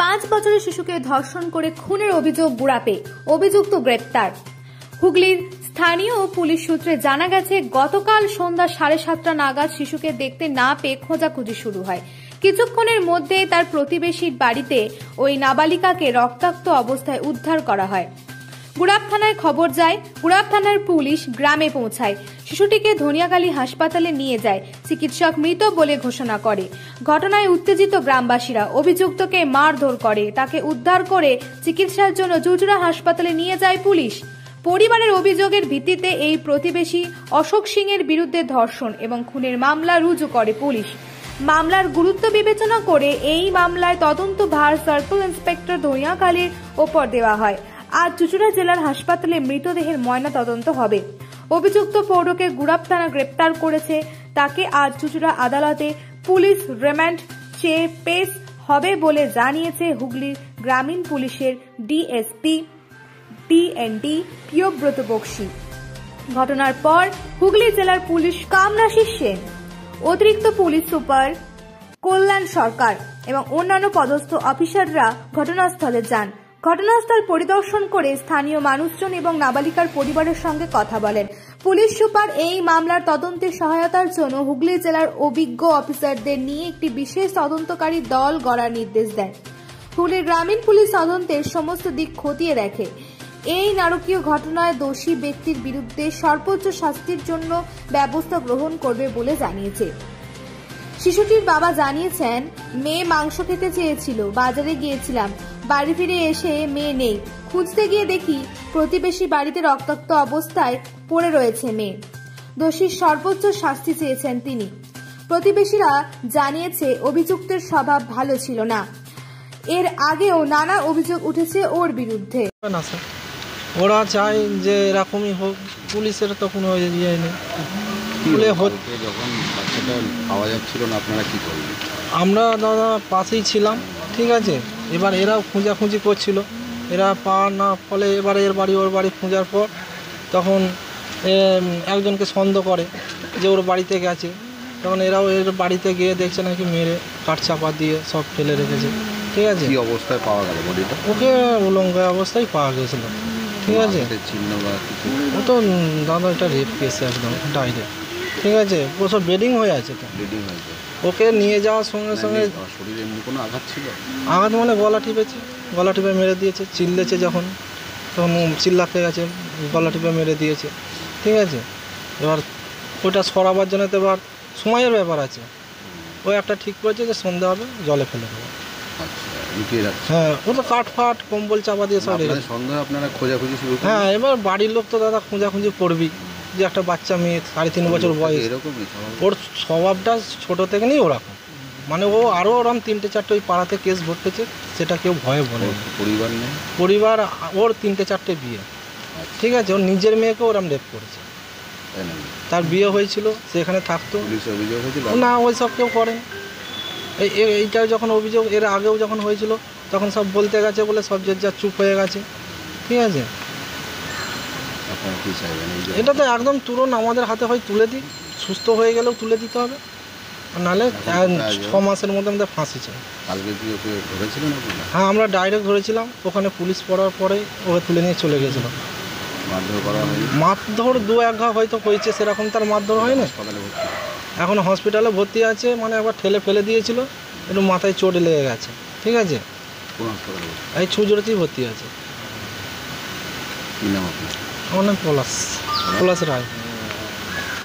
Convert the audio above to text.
5 বছরের শিশুকে ধর্ষণ করে খুনের অভিযোগ গুড়াপে, অভিযুক্ত গ্রেপ্তার। হুগলির স্থানীয় পুলিশ সূত্রে জানা গেছে, গতকাল সন্ধ্যা 7:30 নাগাদ শিশুকে দেখতে না পেয়ে খোঁজাখুঁজি শুরু হয়। কিছুক্ষণের মধ্যে তার প্রতিবেশীর বাড়িতে ওই নাবালিকাকে রক্তাক্ত অবস্থায় উদ্ধার করা হয়। গুড়াপ থানায় খবর যায়, গুড়াপ থানার পুলিশ গ্রামে পৌঁছায়। শিশুটিকে ধনিয়াখালী হাসপাতালে নিয়ে যায়। চিকিৎসক মৃত বলে ঘোষণা করে। ঘটনায় উত্তেজিত গ্রামবাসীরা অভিযুক্তকে মারধর করে। তাকে উদ্ধার করে চিকিৎসার জন্য চুঁচুড়া হাসপাতালে নিয়ে যায় পুলিশ। পরিবারের অভিযোগের ভিত্তিতে এই প্রতিবেশী অশোক সিংয়ের বিরুদ্ধে ধর্ষণ এবং খুনের মামলা রুজু করে পুলিশ। মামলার গুরুত্ব বিবেচনা করে এই মামলায় তদন্তভার সার্কেল ইন্সপেক্টর ধনিয়াখালীর ওপর দেওয়া হয়। আজ চুঁচুড়া জেলার হাসপাতালে মৃতদেহের ময়না তদন্ত হবে। অভিযুক্ত পৌরকে গুড়াপ থানা গ্রেপ্তার করেছে। তাকে আজ চুঁচুড়া আদালতে পুলিশ রিমান্ড চেয়ে পেশ হবে বলে জানিয়েছে হুগলির গ্রামীণ পুলিশের ডিএসপি TND প্রিয়ব্রত বক্সী। ঘটনার পর হুগলি জেলার পুলিশ কামরাশি সেন, অতিরিক্ত পুলিশ সুপার কল্যাণ সরকার এবং অন্যান্য পদস্থ অফিসাররা ঘটনাস্থলে যান। ঘটনাস্থল পরিদর্শন করে স্থানীয় মানুষজন এবং নাবালিকার পরিবারের সঙ্গে কথা বলেন। পুলিশ সুপার এই মামলার তদন্তে সহায়তার জন্য হুগলি জেলার অভিজ্ঞ অফিসারদের নিয়ে একটি বিশেষ তদন্তকারী দল গড়ার নির্দেশ দেন। হুগলির গ্রামীণ পুলিশ তদন্তের সমস্ত দিক খতিয়ে দেখে। এই নারকীয় ঘটনায় দোষী ব্যক্তির বিরুদ্ধে সর্বোচ্চ শাস্তির জন্য ব্যবস্থা গ্রহণ করবে বলে জানিয়েছে। শিশুটির বাবা জানিয়েছেন, মেয়ে মাংস খেতে চেয়েছিল, বাজারে গিয়েছিলাম, বাড়ি ফিরে এসে মেয়ে নেই। খুঁজতে গিয়ে দেখি প্রতিবেশী বাড়িতে রক্তাক্ত অবস্থায় পড়ে রয়েছে মেয়ে। দোষীর সর্বোচ্চ শাস্তি চেয়েছেন তিনি। প্রতিবেশীরা জানিয়েছে, অভিযুক্তের স্বভাব ভালো ছিল না। এর আগেও নানা অভিযোগ উঠেছে ওর বিরুদ্ধে। ওরা চায় যে এরকমই হোক, পুলিশের তো কোনো ইয়ে নেই। যখন বাচ্চাটা পাওয়া যাচ্ছিল না, আপনারা কি করলেন? আমরা দাদা পাশেই ছিলাম, ঠিক আছে। এবার এরাও খোঁজাখুঁজি করছিল, এরা পাওয়ার না ফলে এবারে এর বাড়ি ওর বাড়ি খোঁজার পর তখন একজনকে সন্দেহ করে যে ওর বাড়িতে গেছে। তখন এরাও এর বাড়িতে গিয়ে দেখছে নাকি মেরে কাঠচাপা দিয়ে সব ফেলে রেখেছে, ঠিক আছে। কি অবস্থায় পাওয়া গেল বডিটা? ওকে উলঙ্গ অবস্থায় পাওয়া গেছিল, ঠিক আছে। চিহ্ন বা কিছু? ও তো দাদা এটা রেপ কেস একদম ডাইরেক্ট, ঠিক আছে। ও সব বেডিং হয়ে আছে, তো ব্লিডিং হয়েছে। ওকে নিয়ে যাওয়ার সঙ্গে সঙ্গে শরীরে এমনি কোনো আঘাত ছিল? আঘাত মানে গলা টিপেছে, গলা টিপে মেরে দিয়েছে। চিল্লেছে যখন, তখন চিল্লাতে গেছে, গলা টিপে মেরে দিয়েছে, ঠিক আছে। এবার ওটা সরাবার জন্য তো এবার সময়ের ব্যাপার আছে। ও একটা ঠিক করেছে যে সন্ধ্যা হবে জলে ফেলে দেবো। হ্যাঁ, ও তো কাঠ ফাট কম্বল চাপা দিয়ে সব রেখেছে। সন্ধ্যা আপনারা খোঁজাখুঁজি শুরু? হ্যাঁ, এবার বাড়ির লোক তো দাদা খোঁজাখুঁজি করবি, যে একটা বাচ্চা মেয়ে 3.5 বছর বয়স, এরকমই ওর স্বভাবটা ছোটো থেকে নিয়ে ওরকম। মানে ও আরও ওরকম 3-4টে ওই পাড়াতে কেস ঘটেছে, সেটা কেউ ভয়ে বলে। পরিবার নেই? পরিবার, ওর 3-4টে বিয়ে, ঠিক আছে। ওর নিজের মেয়েকে ওরম রেপ করেছে। তার বিয়ে হয়েছিল, সেখানে থাকতো। অভিযোগ হয়েছিল না, ওই সব কেউ করেন। এইটা যখন অভিযোগ এর আগেও যখন হয়েছিল, তখন সব বলতে গেছে বলে সব যে যা চুপ হয়ে গেছে, ঠিক আছে। এটা তো একদম তুরন্ত আমাদের হাতে হয় তুলে দিই, সুস্থ হয়ে গেলেও তুলে দিতে হবে, নাহলে 6 মাসের মধ্যে আমাদের ফাঁসি চাই। হ্যাঁ, আমরা ডাইরেক্ট ধরেছিলাম, ওখানে পুলিশ পড়ার পরে ওকে তুলে নিয়ে চলে গেছিলো। মারধর 2-1 ঘা হয়তো হয়েছে, সেরকম তার মারধর হয় না। এখন হসপিটালে ভর্তি আছে, মানে একবার ঠেলে ফেলে দিয়েছিল, একটু মাথায় চোট লেগে গেছে, ঠিক আছে। এই চুঁচুড়াতেই ভর্তি আছে। আমার নাম পলাশ রায়।